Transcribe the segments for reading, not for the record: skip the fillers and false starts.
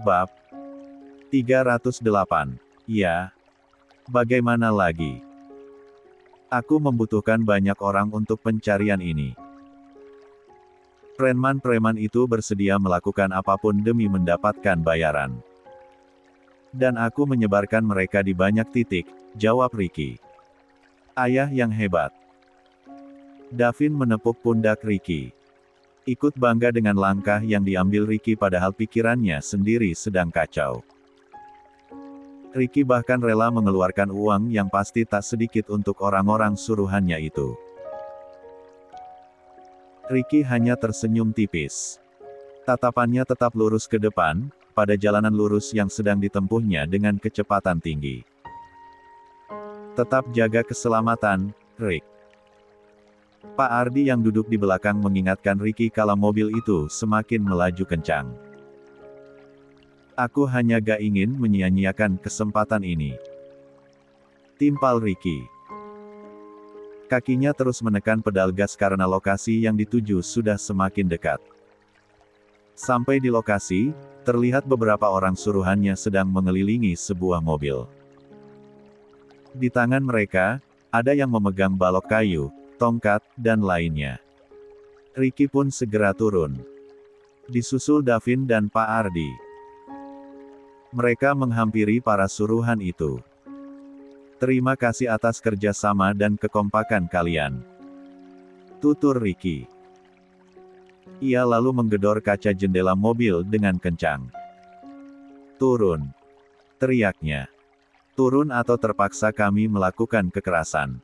Bab 308. Ya. Bagaimana lagi? Aku membutuhkan banyak orang untuk pencarian ini. Preman-preman itu bersedia melakukan apapun demi mendapatkan bayaran. Dan aku menyebarkan mereka di banyak titik, jawab Ricky. Ayah yang hebat. Davin menepuk pundak Ricky. Ikut bangga dengan langkah yang diambil Ricky padahal pikirannya sendiri sedang kacau. Ricky bahkan rela mengeluarkan uang yang pasti tak sedikit untuk orang-orang suruhannya itu. Ricky hanya tersenyum tipis. Tatapannya tetap lurus ke depan, pada jalanan lurus yang sedang ditempuhnya dengan kecepatan tinggi. Tetap jaga keselamatan, Rick. Pak Ardi yang duduk di belakang mengingatkan Ricky kalau mobil itu semakin melaju kencang. Aku hanya gak ingin menyia-nyiakan kesempatan ini. Timpal Ricky. Kakinya terus menekan pedal gas karena lokasi yang dituju sudah semakin dekat. Sampai di lokasi, terlihat beberapa orang suruhannya sedang mengelilingi sebuah mobil. Di tangan mereka, ada yang memegang balok kayu, tongkat, dan lainnya. Ricky pun segera turun. Disusul Davin dan Pak Ardi. Mereka menghampiri para suruhan itu. Terima kasih atas kerjasama dan kekompakan kalian. Tutur Ricky. Ia lalu menggedor kaca jendela mobil dengan kencang. Turun. Teriaknya. Turun atau terpaksa kami melakukan kekerasan.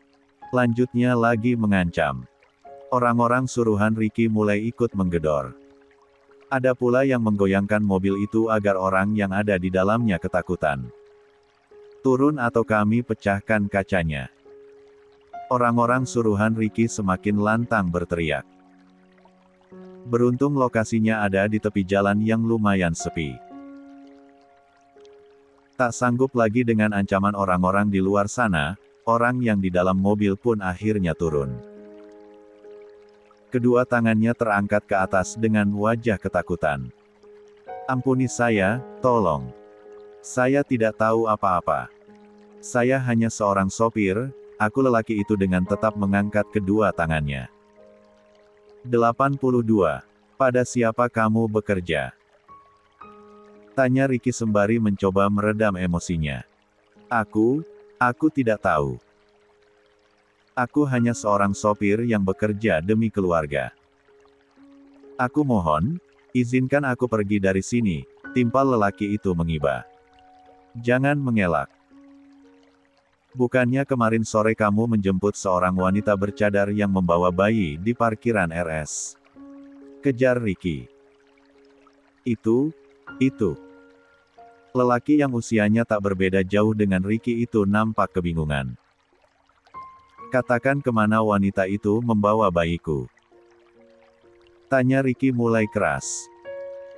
Lanjutnya lagi mengancam. Orang-orang suruhan Ricky mulai ikut menggedor. Ada pula yang menggoyangkan mobil itu agar orang yang ada di dalamnya ketakutan. Turun atau kami pecahkan kacanya. Orang-orang suruhan Ricky semakin lantang berteriak. Beruntung lokasinya ada di tepi jalan yang lumayan sepi. Tak sanggup lagi dengan ancaman orang-orang di luar sana, orang yang di dalam mobil pun akhirnya turun. Kedua tangannya terangkat ke atas dengan wajah ketakutan. Ampuni saya, tolong. Saya tidak tahu apa-apa. Saya hanya seorang sopir, aku lelaki itu dengan tetap mengangkat kedua tangannya. 82. Pada siapa kamu bekerja? Tanya Ricky sembari mencoba meredam emosinya. Aku tidak tahu. Aku hanya seorang sopir yang bekerja demi keluarga. Aku mohon, izinkan aku pergi dari sini, timpal lelaki itu mengiba. Jangan mengelak. Bukannya kemarin sore kamu menjemput seorang wanita bercadar yang membawa bayi di parkiran RS? Kejar Ricky. Itu. Lelaki yang usianya tak berbeda jauh dengan Ricky itu nampak kebingungan. Katakan kemana wanita itu membawa bayiku? Tanya Ricky mulai keras.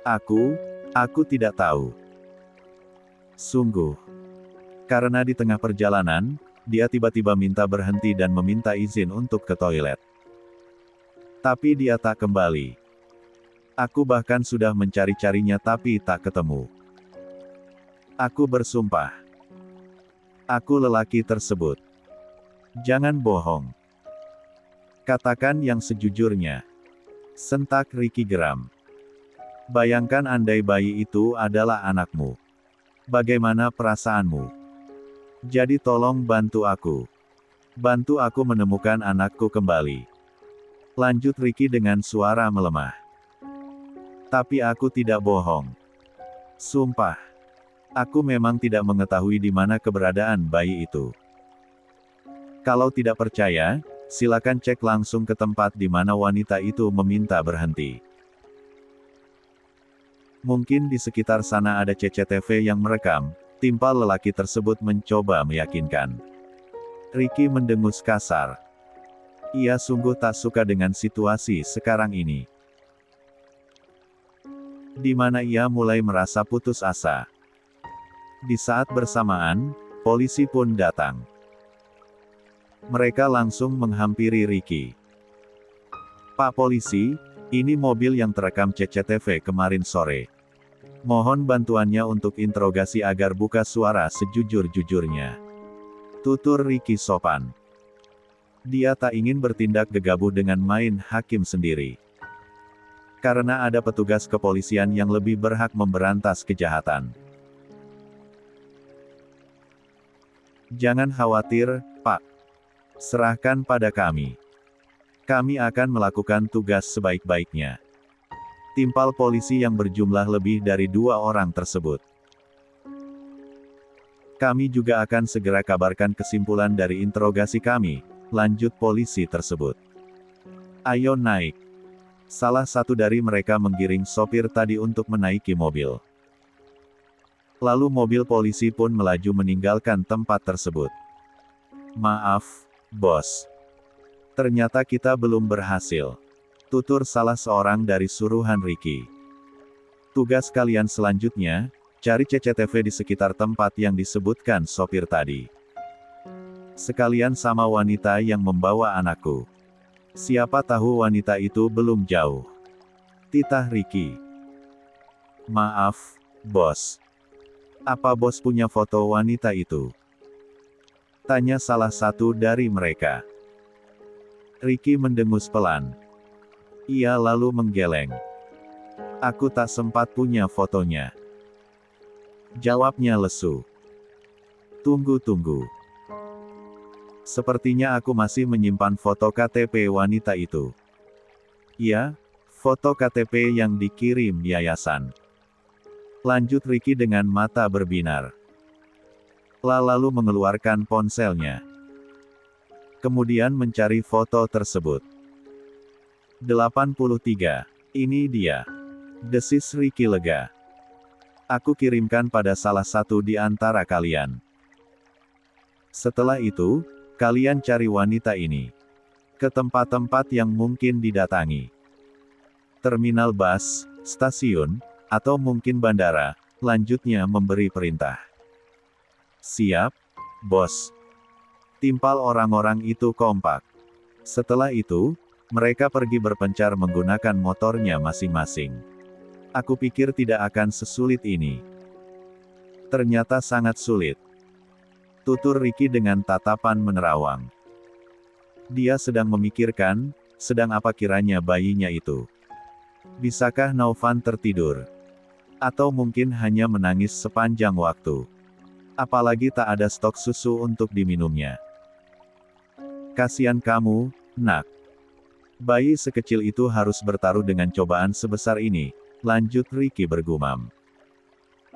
Aku tidak tahu. Sungguh. Karena di tengah perjalanan, dia tiba-tiba minta berhenti dan meminta izin untuk ke toilet. Tapi dia tak kembali. Aku bahkan sudah mencari-carinya tapi tak ketemu. Aku bersumpah. Aku lelaki tersebut. Jangan bohong. Katakan yang sejujurnya. Sentak Ricky geram. Bayangkan andai bayi itu adalah anakmu. Bagaimana perasaanmu? Jadi tolong bantu aku. Bantu aku menemukan anakku kembali. Lanjut Ricky dengan suara melemah. Tapi aku tidak bohong. Sumpah. Aku memang tidak mengetahui di mana keberadaan bayi itu. Kalau tidak percaya, silakan cek langsung ke tempat di mana wanita itu meminta berhenti. Mungkin di sekitar sana ada CCTV yang merekam, timpal lelaki tersebut mencoba meyakinkan. Ricky mendengus kasar. Ia sungguh tak suka dengan situasi sekarang ini. Di mana ia mulai merasa putus asa. Di saat bersamaan, polisi pun datang. Mereka langsung menghampiri Ricky. Pak polisi, ini mobil yang terekam CCTV kemarin sore. Mohon bantuannya untuk interogasi agar buka suara sejujur-jujurnya. Tutur Ricky sopan. Dia tak ingin bertindak gegabah dengan main hakim sendiri. Karena ada petugas kepolisian yang lebih berhak memberantas kejahatan. Jangan khawatir, Pak. Serahkan pada kami. Kami akan melakukan tugas sebaik-baiknya. Timpal polisi yang berjumlah lebih dari 2 orang tersebut. Kami juga akan segera kabarkan kesimpulan dari interogasi kami, lanjut polisi tersebut. Ayo naik. Salah satu dari mereka menggiring sopir tadi untuk menaiki mobil. Lalu mobil polisi pun melaju meninggalkan tempat tersebut. Maaf, bos. Ternyata kita belum berhasil. Tutur salah seorang dari suruhan Ricky. Tugas kalian selanjutnya, cari CCTV di sekitar tempat yang disebutkan sopir tadi. Sekalian sama wanita yang membawa anakku. Siapa tahu wanita itu belum jauh. Titah Ricky. Maaf, bos. Apa bos punya foto wanita itu? Tanya salah satu dari mereka. Ricky mendengus pelan. Ia lalu menggeleng. Aku tak sempat punya fotonya. Jawabnya lesu. Tunggu. Sepertinya aku masih menyimpan foto KTP wanita itu. Ya, foto KTP yang dikirim yayasan. Lanjut Ricky dengan mata berbinar. Lalu mengeluarkan ponselnya. Kemudian mencari foto tersebut. 83. Ini dia. Desis Ricky lega. Aku kirimkan pada salah satu di antara kalian. Setelah itu, kalian cari wanita ini. Ke tempat-tempat yang mungkin didatangi. Terminal bus, stasiun, atau mungkin bandara, lanjutnya memberi perintah. Siap, bos. Timpal orang-orang itu kompak. Setelah itu, mereka pergi berpencar menggunakan motornya masing-masing. Aku pikir tidak akan sesulit ini. Ternyata sangat sulit. Tutur Ricky dengan tatapan menerawang. Dia sedang memikirkan, sedang apa kiranya bayinya itu. Bisakah Naufan tertidur? Atau mungkin hanya menangis sepanjang waktu. Apalagi tak ada stok susu untuk diminumnya. Kasihan kamu, nak. Bayi sekecil itu harus bertaruh dengan cobaan sebesar ini, lanjut Ricky bergumam.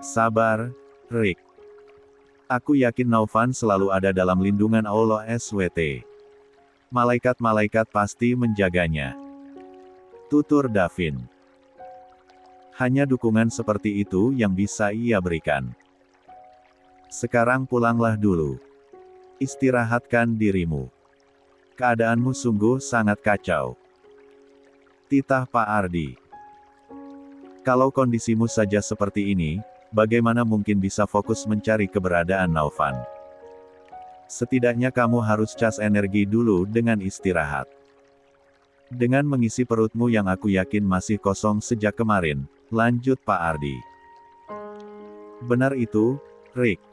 Sabar, Rick. Aku yakin Naufan selalu ada dalam lindungan Allah SWT. Malaikat-malaikat pasti menjaganya. Tutur Davin. Hanya dukungan seperti itu yang bisa ia berikan. Sekarang pulanglah dulu. Istirahatkan dirimu. Keadaanmu sungguh sangat kacau. Titah Pak Ardi. Kalau kondisimu saja seperti ini, bagaimana mungkin bisa fokus mencari keberadaan Naufan? Setidaknya kamu harus cas energi dulu dengan istirahat. Dengan mengisi perutmu yang aku yakin masih kosong sejak kemarin, lanjut Pak Ardi. Benar itu, Rick.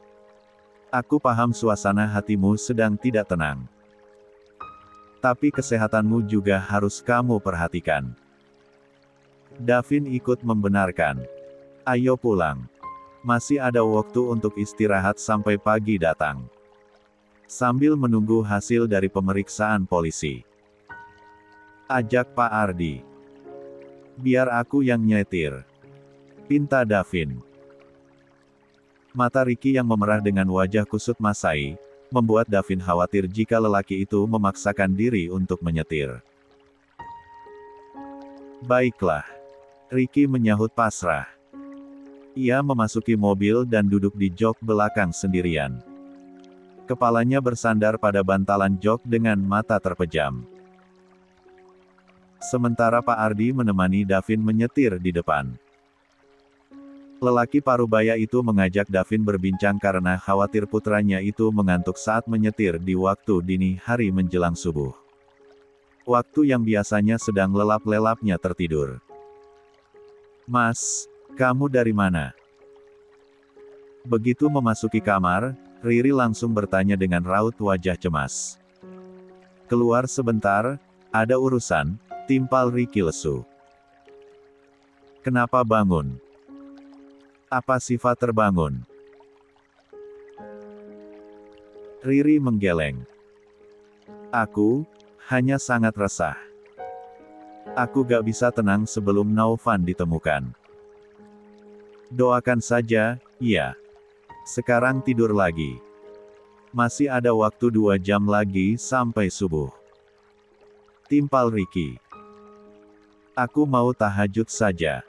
Aku paham suasana hatimu sedang tidak tenang. Tapi kesehatanmu juga harus kamu perhatikan. Davin ikut membenarkan. Ayo pulang. Masih ada waktu untuk istirahat sampai pagi datang. Sambil menunggu hasil dari pemeriksaan polisi. Ajak Pak Ardi. Biar aku yang nyetir. Pinta Davin. Mata Ricky yang memerah dengan wajah kusut Masai, membuat Davin khawatir jika lelaki itu memaksakan diri untuk menyetir. Baiklah. Ricky menyahut pasrah. Ia memasuki mobil dan duduk di jok belakang sendirian. Kepalanya bersandar pada bantalan jok dengan mata terpejam. Sementara Pak Ardi menemani Davin menyetir di depan. Lelaki parubaya itu mengajak Davin berbincang karena khawatir putranya itu mengantuk saat menyetir di waktu dini hari menjelang subuh. Waktu yang biasanya sedang lelap-lelapnya tertidur. Mas, Kamu dari mana? Begitu memasuki kamar, Riri langsung bertanya dengan raut wajah cemas. Keluar sebentar, ada urusan, timpal Ricky lesu. Kenapa bangun? Apa sifat terbangun? Riri menggeleng. Aku hanya sangat resah. Aku gak bisa tenang sebelum Naufan ditemukan. Doakan saja, ya. Sekarang tidur lagi. Masih ada waktu 2 jam lagi sampai subuh. Timpal Ricky. Aku mau tahajud saja.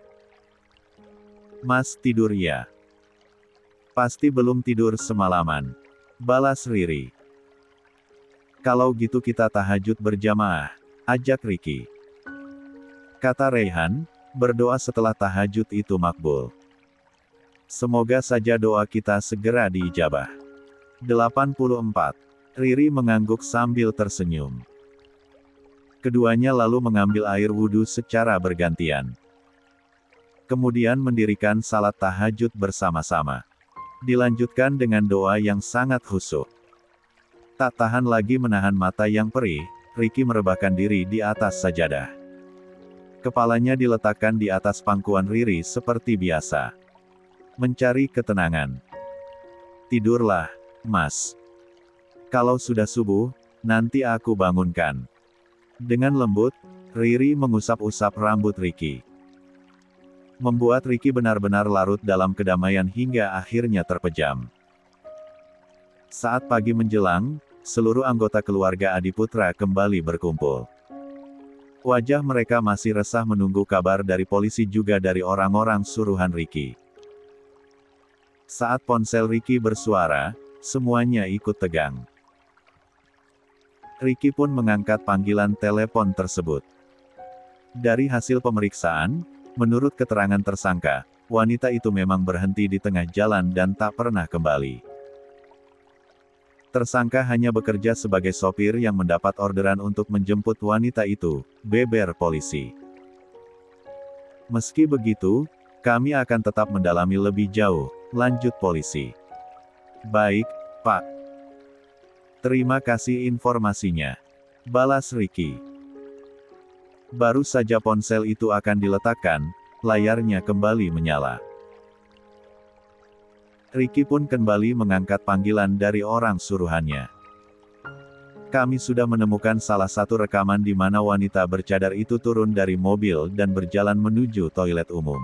Mas tidur ya? Pasti belum tidur semalaman. Balas Riri. Kalau gitu kita tahajud berjamaah, ajak Ricky. Kata Reyhan, berdoa setelah tahajud itu makbul. Semoga saja doa kita segera diijabah. 84. Riri mengangguk sambil tersenyum. Keduanya lalu mengambil air wudhu secara bergantian. Kemudian mendirikan salat tahajud bersama-sama. Dilanjutkan dengan doa yang sangat khusyuk. Tak tahan lagi menahan mata yang perih, Ricky merebahkan diri di atas sajadah. Kepalanya diletakkan di atas pangkuan Riri seperti biasa. Mencari ketenangan. Tidurlah, Mas. Kalau sudah subuh, nanti aku bangunkan. Dengan lembut, Riri mengusap-usap rambut Ricky. Membuat Ricky benar-benar larut dalam kedamaian hingga akhirnya terpejam. Saat pagi menjelang, seluruh anggota keluarga Adiputra kembali berkumpul. Wajah mereka masih resah menunggu kabar dari polisi juga dari orang-orang suruhan Ricky. Saat ponsel Ricky bersuara, semuanya ikut tegang. Ricky pun mengangkat panggilan telepon tersebut. Dari hasil pemeriksaan, menurut keterangan tersangka, wanita itu memang berhenti di tengah jalan dan tak pernah kembali. Tersangka hanya bekerja sebagai sopir yang mendapat orderan untuk menjemput wanita itu, beber polisi. Meski begitu, kami akan tetap mendalami lebih jauh, lanjut polisi. Baik, Pak. Terima kasih informasinya. Balas Ricky. Baru saja ponsel itu akan diletakkan, layarnya kembali menyala. Ricky pun kembali mengangkat panggilan dari orang suruhannya. Kami sudah menemukan salah satu rekaman di mana wanita bercadar itu turun dari mobil dan berjalan menuju toilet umum.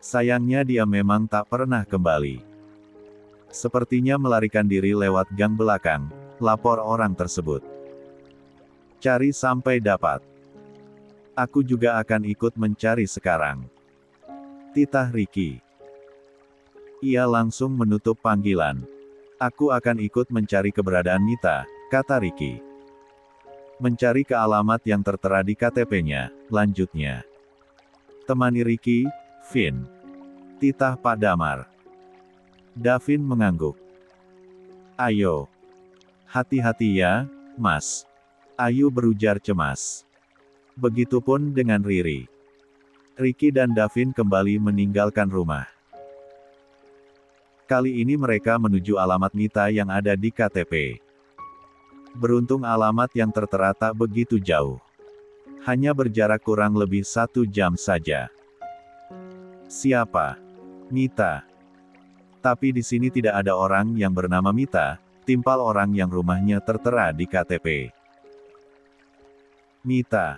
Sayangnya dia memang tak pernah kembali. Sepertinya melarikan diri lewat gang belakang, lapor orang tersebut. Cari sampai dapat. Aku juga akan ikut mencari sekarang. Titah Ricky. Ia langsung menutup panggilan. Aku akan ikut mencari keberadaan Mita, kata Ricky. Mencari ke alamat yang tertera di KTP-nya, lanjutnya. Temani Ricky, Vin. Titah Pak Damar. Davin mengangguk. Ayo. Hati-hati ya, Mas. Ayu berujar cemas. Begitupun dengan Riri. Ricky dan Davin kembali meninggalkan rumah. Kali ini mereka menuju alamat Mita yang ada di KTP. Beruntung alamat yang tertera tak begitu jauh. Hanya berjarak kurang lebih 1 jam saja. Siapa? Mita. Tapi di sini tidak ada orang yang bernama Mita, timpal orang yang rumahnya tertera di KTP. Mita.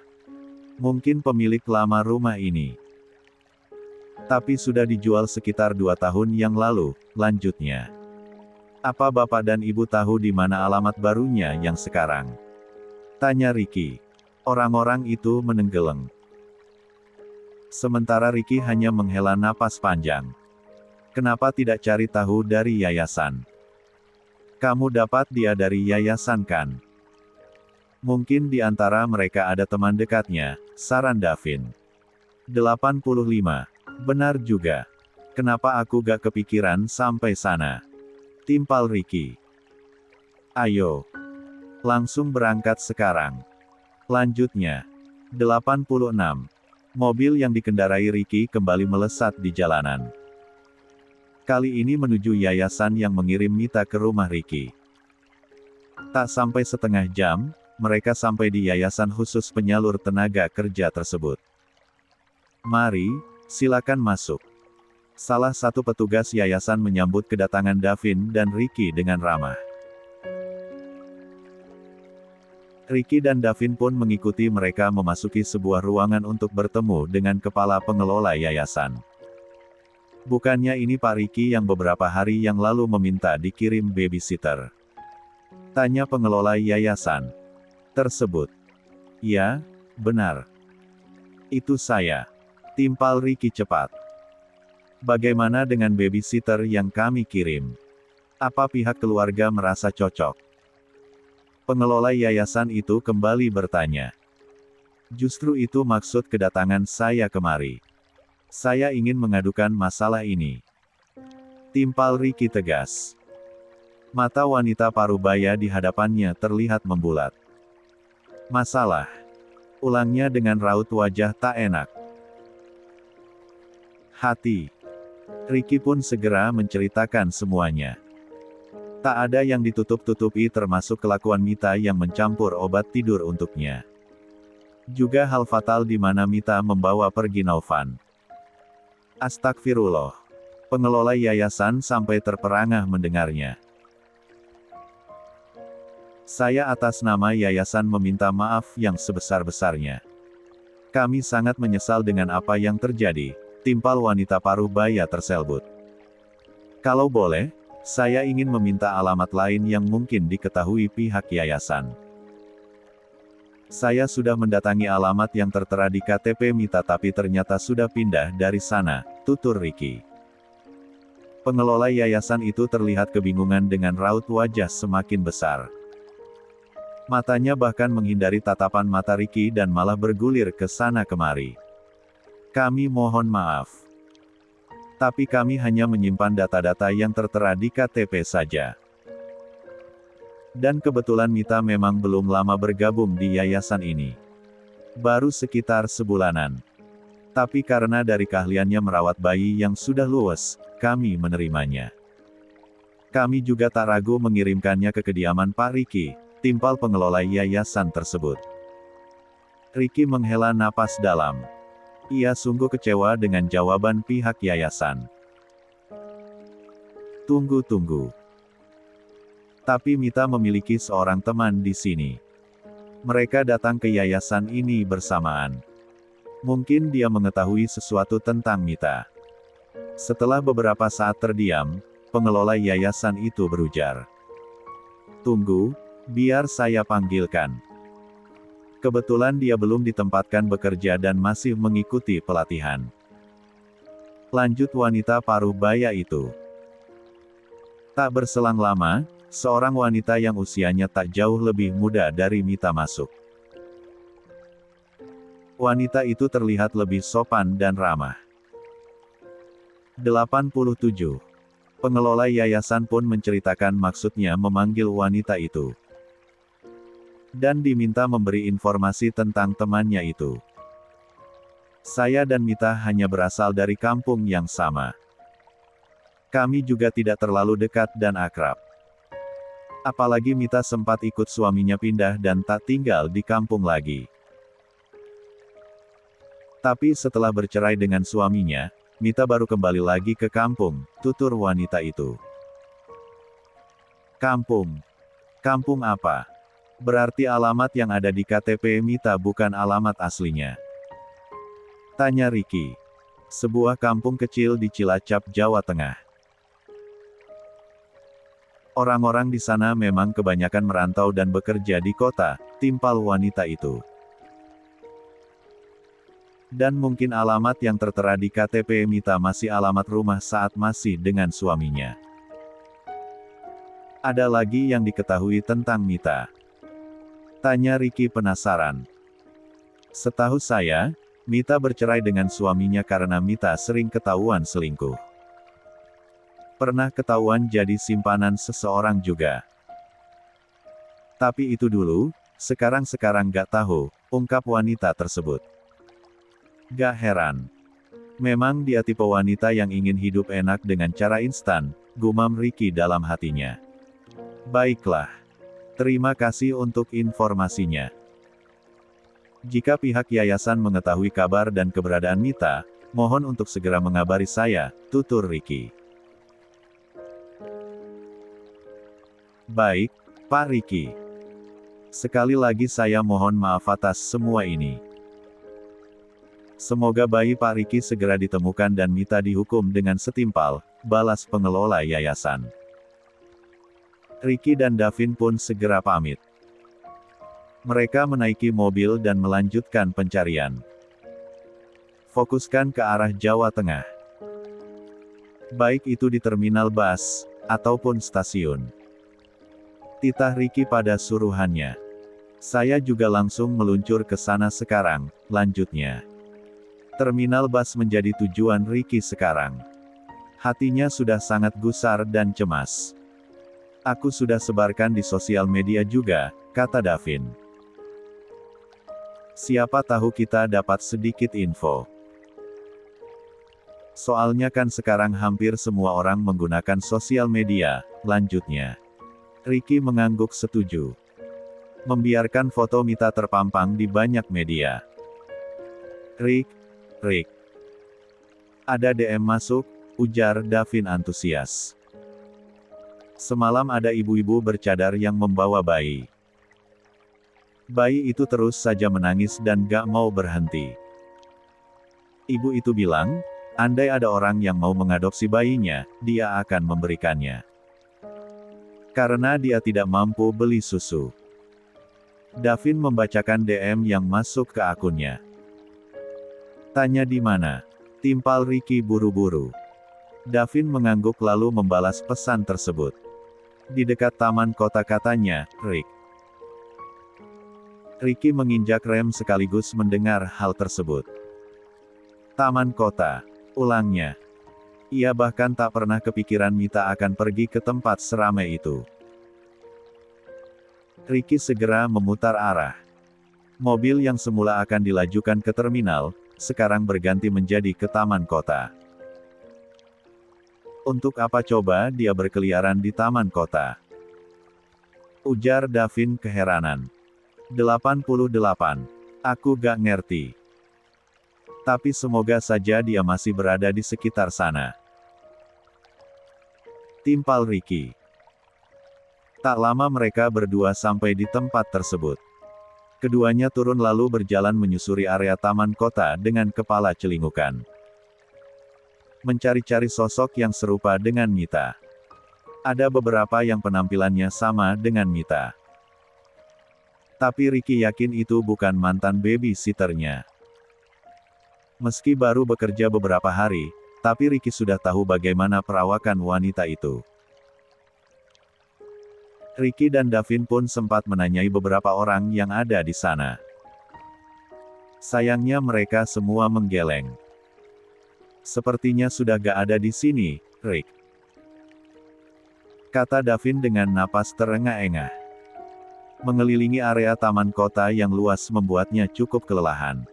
Mungkin pemilik lama rumah ini. Tapi sudah dijual sekitar 2 tahun yang lalu, lanjutnya. Apa bapak dan ibu tahu di mana alamat barunya yang sekarang? Tanya Ricky. Orang-orang itu menenggelam. Sementara Ricky hanya menghela napas panjang. Kenapa tidak cari tahu dari yayasan? Kamu dapat dia dari yayasan kan? Mungkin di antara mereka ada teman dekatnya, saran Davin. 85. Benar juga. Kenapa aku gak kepikiran sampai sana? Timpal Ricky. Ayo. Langsung berangkat sekarang. Lanjutnya. 86. Mobil yang dikendarai Ricky kembali melesat di jalanan. Kali ini menuju yayasan yang mengirim Mita ke rumah Ricky. Tak sampai setengah jam, mereka sampai di yayasan khusus penyalur tenaga kerja tersebut. "Mari, silakan masuk." Salah satu petugas yayasan menyambut kedatangan Davin dan Ricky dengan ramah. Ricky dan Davin pun mengikuti mereka memasuki sebuah ruangan untuk bertemu dengan kepala pengelola yayasan. "Bukannya ini Pak Ricky yang beberapa hari yang lalu meminta dikirim babysitter?" tanya pengelola yayasan tersebut. "Ya, benar. Itu saya," timpal Ricky cepat. "Bagaimana dengan babysitter yang kami kirim? Apa pihak keluarga merasa cocok?" Pengelola yayasan itu kembali bertanya. "Justru itu maksud kedatangan saya kemari. Saya ingin mengadukan masalah ini," timpal Ricky tegas. Mata wanita parubaya di hadapannya terlihat membulat. "Masalah?" ulangnya dengan raut wajah tak enak. Hati Ricky pun segera menceritakan semuanya. Tak ada yang ditutup-tutupi termasuk kelakuan Mita yang mencampur obat tidur untuknya. Juga hal fatal di mana Mita membawa pergi Naufan. Astagfirullah. Pengelola yayasan sampai terperangah mendengarnya. "Saya atas nama yayasan meminta maaf yang sebesar-besarnya. Kami sangat menyesal dengan apa yang terjadi," timpal wanita parubaya terselbut. "Kalau boleh, saya ingin meminta alamat lain yang mungkin diketahui pihak yayasan. Saya sudah mendatangi alamat yang tertera di KTP Mita tapi ternyata sudah pindah dari sana," tutur Ricky. Pengelola yayasan itu terlihat kebingungan dengan raut wajah semakin besar. Matanya bahkan menghindari tatapan mata Ricky dan malah bergulir ke sana kemari. "Kami mohon maaf. Tapi kami hanya menyimpan data-data yang tertera di KTP saja. Dan kebetulan Mita memang belum lama bergabung di yayasan ini. Baru sekitar sebulanan. Tapi karena dari keahliannya merawat bayi yang sudah luwes, kami menerimanya. Kami juga tak ragu mengirimkannya ke kediaman Pak Ricky," timpal pengelola yayasan tersebut. Ricky menghela napas dalam. Ia sungguh kecewa dengan jawaban pihak yayasan. Tunggu. Tapi Mita memiliki seorang teman di sini. Mereka datang ke yayasan ini bersamaan. Mungkin dia mengetahui sesuatu tentang Mita." Setelah beberapa saat terdiam, pengelola yayasan itu berujar. "Tunggu, biar saya panggilkan. Kebetulan dia belum ditempatkan bekerja dan masih mengikuti pelatihan," lanjut wanita parubaya itu. Tak berselang lama, seorang wanita yang usianya tak jauh lebih muda dari Mita masuk. Wanita itu terlihat lebih sopan dan ramah. 87. Pengelola yayasan pun menceritakan maksudnya memanggil wanita itu. Dan diminta memberi informasi tentang temannya itu. "Saya dan Mita hanya berasal dari kampung yang sama. Kami juga tidak terlalu dekat dan akrab. Apalagi Mita sempat ikut suaminya pindah dan tak tinggal di kampung lagi. Tapi setelah bercerai dengan suaminya, Mita baru kembali lagi ke kampung," tutur wanita itu. "Kampung? Kampung apa? Berarti alamat yang ada di KTP Mita bukan alamat aslinya?" tanya Ricky. "Sebuah kampung kecil di Cilacap, Jawa Tengah. Orang-orang di sana memang kebanyakan merantau dan bekerja di kota," timpal wanita itu. "Dan mungkin alamat yang tertera di KTP Mita masih alamat rumah saat masih dengan suaminya. Ada lagi yang diketahui tentang Mita?" tanya Ricky penasaran. "Setahu saya, Mita bercerai dengan suaminya karena Mita sering ketahuan selingkuh. Pernah ketahuan jadi simpanan seseorang juga. Tapi itu dulu, sekarang gak tahu," ungkap wanita tersebut. Gak heran. Memang dia tipe wanita yang ingin hidup enak dengan cara instan, gumam Ricky dalam hatinya. Baiklah. Terima kasih untuk informasinya. Jika pihak yayasan mengetahui kabar dan keberadaan Mita, mohon untuk segera mengabari saya, tutur Ricky. Baik, Pak Ricky. Sekali lagi saya mohon maaf atas semua ini. Semoga bayi Pak Ricky segera ditemukan dan Mita dihukum dengan setimpal, balas pengelola yayasan. Ricky dan Davin pun segera pamit. Mereka menaiki mobil dan melanjutkan pencarian. Fokuskan ke arah Jawa Tengah. Baik itu di terminal bus, ataupun stasiun. Titah Ricky pada suruhannya. Saya juga langsung meluncur ke sana sekarang, lanjutnya. Terminal bus menjadi tujuan Ricky sekarang. Hatinya sudah sangat gusar dan cemas. Aku sudah sebarkan di sosial media juga, kata Davin. Siapa tahu kita dapat sedikit info. Soalnya kan sekarang hampir semua orang menggunakan sosial media, lanjutnya. Ricky mengangguk setuju. Membiarkan foto Mita terpampang di banyak media. Rick. Ada DM masuk, ujar Davin antusias. Semalam ada ibu-ibu bercadar yang membawa bayi. Bayi itu terus saja menangis dan gak mau berhenti. Ibu itu bilang, andai ada orang yang mau mengadopsi bayinya, dia akan memberikannya. Karena dia tidak mampu beli susu. Davin membacakan DM yang masuk ke akunnya. Tanya di mana? Timpal Ricky buru-buru. Davin mengangguk lalu membalas pesan tersebut. Di dekat taman kota katanya, Rick. Ricky menginjak rem sekaligus mendengar hal tersebut. Taman kota, ulangnya. Ia bahkan tak pernah kepikiran Mita akan pergi ke tempat seramai itu. Ricky segera memutar arah. Mobil yang semula akan dilajukan ke terminal, sekarang berganti menjadi ke taman kota. Untuk apa coba dia berkeliaran di taman kota? Ujar Davin keheranan. 88. Aku gak ngerti. Tapi semoga saja dia masih berada di sekitar sana. Timpal Ricky. Tak lama mereka berdua sampai di tempat tersebut. Keduanya turun lalu berjalan menyusuri area taman kota dengan kepala celingukan. Mencari-cari sosok yang serupa dengan Mita. Ada beberapa yang penampilannya sama dengan Mita. Tapi Ricky yakin itu bukan mantan babysitternya. Meski baru bekerja beberapa hari, tapi Ricky sudah tahu bagaimana perawakan wanita itu. Ricky dan Davin pun sempat menanyai beberapa orang yang ada di sana. Sayangnya mereka semua menggeleng. Sepertinya sudah gak ada di sini, Rick. Kata Davin dengan napas terengah-engah. Mengelilingi area taman kota yang luas membuatnya cukup kelelahan.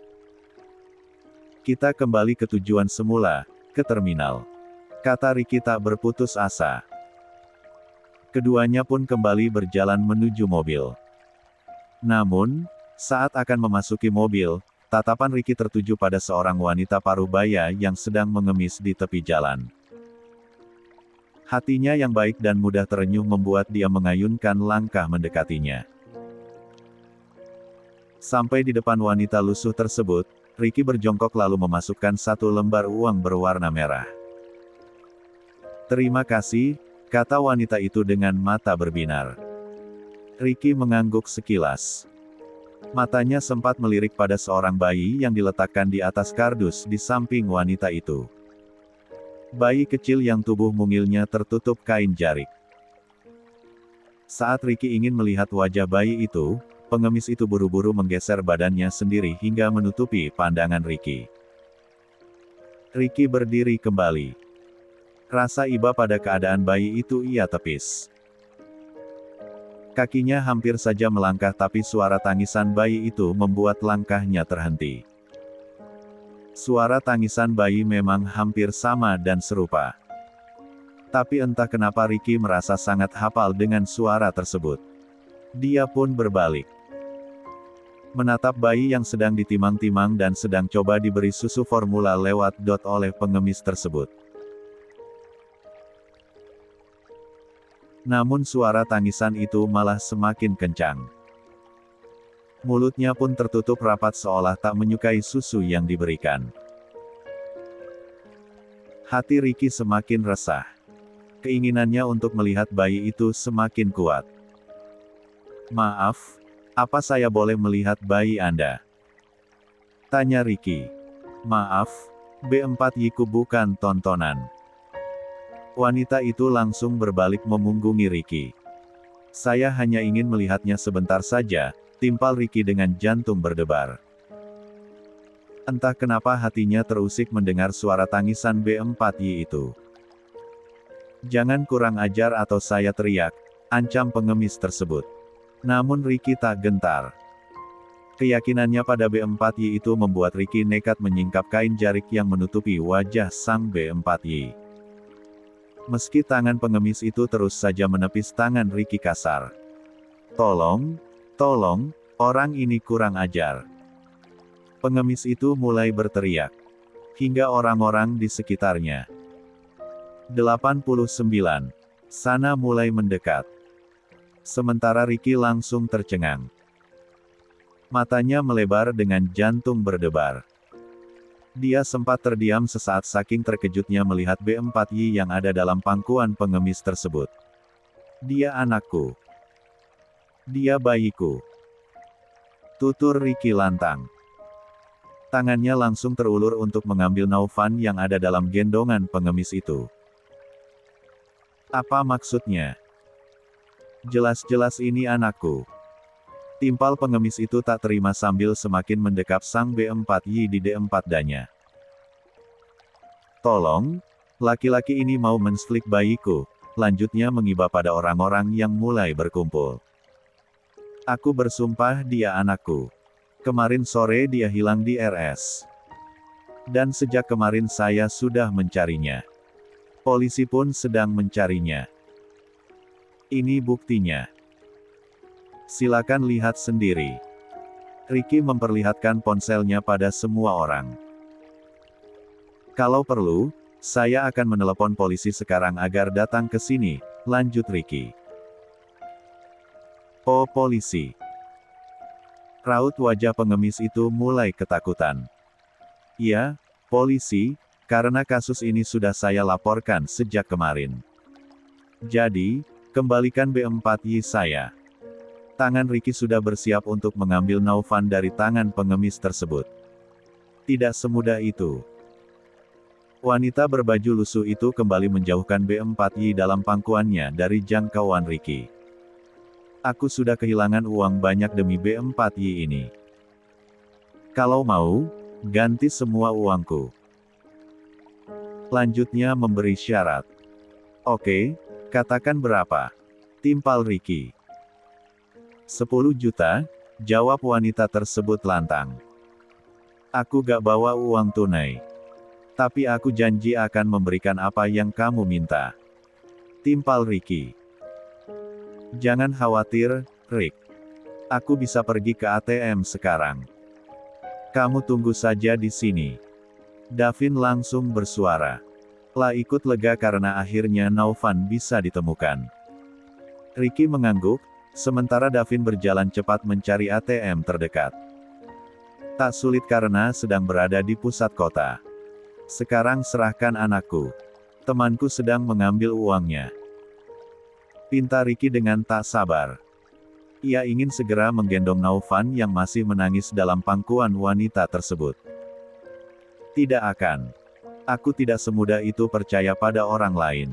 Kita kembali ke tujuan semula, ke terminal. Kata Ricky tak berputus asa. Keduanya pun kembali berjalan menuju mobil. Namun, saat akan memasuki mobil, tatapan Ricky tertuju pada seorang wanita parubaya yang sedang mengemis di tepi jalan. Hatinya yang baik dan mudah terenyuh membuat dia mengayunkan langkah mendekatinya. Sampai di depan wanita lusuh tersebut, Ricky berjongkok lalu memasukkan satu lembar uang berwarna merah. Terima kasih, kata wanita itu dengan mata berbinar. Ricky mengangguk sekilas. Matanya sempat melirik pada seorang bayi yang diletakkan di atas kardus di samping wanita itu. Bayi kecil yang tubuh mungilnya tertutup kain jarik. Saat Ricky ingin melihat wajah bayi itu, pengemis itu buru-buru menggeser badannya sendiri hingga menutupi pandangan Ricky. Ricky berdiri kembali. Rasa iba pada keadaan bayi itu ia tepis. Kakinya hampir saja melangkah tapi suara tangisan bayi itu membuat langkahnya terhenti. Suara tangisan bayi memang hampir sama dan serupa. Tapi entah kenapa Ricky merasa sangat hafal dengan suara tersebut. Dia pun berbalik. Menatap bayi yang sedang ditimang-timang dan sedang coba diberi susu formula lewat dot oleh pengemis tersebut. Namun suara tangisan itu malah semakin kencang. Mulutnya pun tertutup rapat seolah tak menyukai susu yang diberikan. Hati Ricky semakin resah. Keinginannya untuk melihat bayi itu semakin kuat. "Maaf, apa saya boleh melihat bayi Anda?" tanya Ricky. "Maaf, B4Y-ku bukan tontonan." Wanita itu langsung berbalik memunggungi Ricky. "Saya hanya ingin melihatnya sebentar saja," timpal Ricky dengan jantung berdebar. Entah kenapa hatinya terusik mendengar suara tangisan B4Y itu. "Jangan kurang ajar atau saya teriak," ancam pengemis tersebut. Namun Ricky tak gentar. Keyakinannya pada B4Y itu membuat Ricky nekat menyingkap kain jarik yang menutupi wajah sang B4Y. Meski tangan pengemis itu terus saja menepis tangan Ricky kasar. Tolong, orang ini kurang ajar." Pengemis itu mulai berteriak. Hingga orang-orang di sekitarnya. 89. Sana mulai mendekat. Sementara Ricky langsung tercengang. Matanya melebar dengan jantung berdebar. Dia sempat terdiam sesaat saking terkejutnya melihat B4Y yang ada dalam pangkuan pengemis tersebut. "Dia anakku. Dia bayiku," tutur Ricky lantang. Tangannya langsung terulur untuk mengambil Naufan yang ada dalam gendongan pengemis itu. "Apa maksudnya? Jelas-jelas ini anakku," timpal pengemis itu tak terima sambil semakin mendekap sang B4Y di D4-danya. "Tolong, laki-laki ini mau menslik bayiku," lanjutnya mengiba pada orang-orang yang mulai berkumpul. "Aku bersumpah dia anakku. Kemarin sore dia hilang di RS. Dan sejak kemarin saya sudah mencarinya. Polisi pun sedang mencarinya. Ini buktinya. Silakan lihat sendiri." Ricky memperlihatkan ponselnya pada semua orang. "Kalau perlu, saya akan menelepon polisi sekarang agar datang ke sini," lanjut Ricky. "Oh polisi." Raut wajah pengemis itu mulai ketakutan. "Ya, polisi, karena kasus ini sudah saya laporkan sejak kemarin. Jadi, kembalikan B4Y saya." Tangan Ricky sudah bersiap untuk mengambil Naufan dari tangan pengemis tersebut. Tidak semudah itu. Wanita berbaju lusuh itu kembali menjauhkan B4Y dalam pangkuannya dari jangkauan Ricky. "Aku sudah kehilangan uang banyak demi B4Y ini. Kalau mau, ganti semua uangku." Lanjutnya memberi syarat. "Oke, katakan berapa?" timpal Ricky. 10 juta, jawab wanita tersebut lantang. "Aku gak bawa uang tunai. Tapi aku janji akan memberikan apa yang kamu minta," timpal Ricky. "Jangan khawatir, Rick. Aku bisa pergi ke ATM sekarang. Kamu tunggu saja di sini." Davin langsung bersuara. La ikut lega karena akhirnya Naufan bisa ditemukan. Ricky mengangguk, sementara Davin berjalan cepat mencari ATM terdekat. Tak sulit karena sedang berada di pusat kota. "Sekarang serahkan anakku. Temanku sedang mengambil uangnya," pinta Ricky dengan tak sabar. Ia ingin segera menggendong Naufan yang masih menangis dalam pangkuan wanita tersebut. "Tidak akan. Aku tidak semudah itu percaya pada orang lain.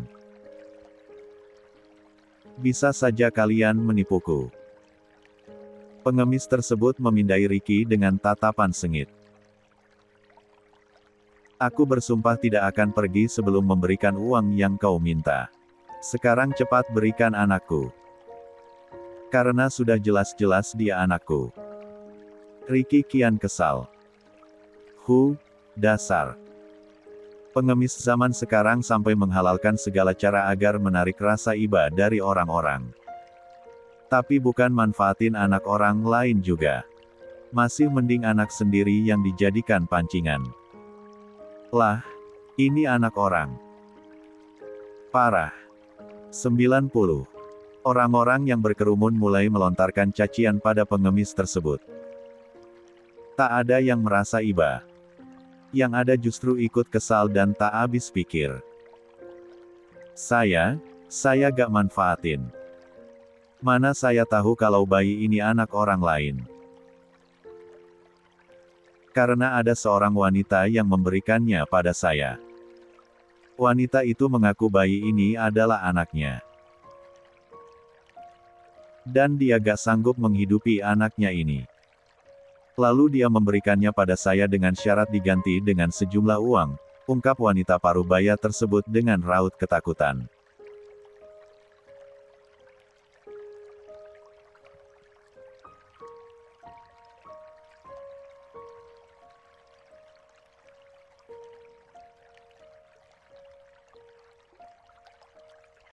Bisa saja kalian menipuku." Pengemis tersebut memindai Ricky dengan tatapan sengit. "Aku bersumpah tidak akan pergi sebelum memberikan uang yang kau minta. Sekarang cepat berikan anakku. Karena sudah jelas-jelas dia anakku." Ricky kian kesal. Dasar pengemis zaman sekarang sampai menghalalkan segala cara agar menarik rasa iba dari orang-orang. Tapi bukan manfaatin anak orang lain juga. Masih mending anak sendiri yang dijadikan pancingan. Lah, ini anak orang. Parah. 90. Orang-orang yang berkerumun mulai melontarkan cacian pada pengemis tersebut. Tak ada yang merasa iba. Yang ada justru ikut kesal dan tak habis pikir. Saya gak manfaatin. Mana saya tahu kalau bayi ini anak orang lain. Karena ada seorang wanita yang memberikannya pada saya. Wanita itu mengaku bayi ini adalah anaknya. Dan dia gak sanggup menghidupi anaknya ini. Lalu dia memberikannya pada saya dengan syarat diganti dengan sejumlah uang, ungkap wanita parubaya tersebut dengan raut ketakutan.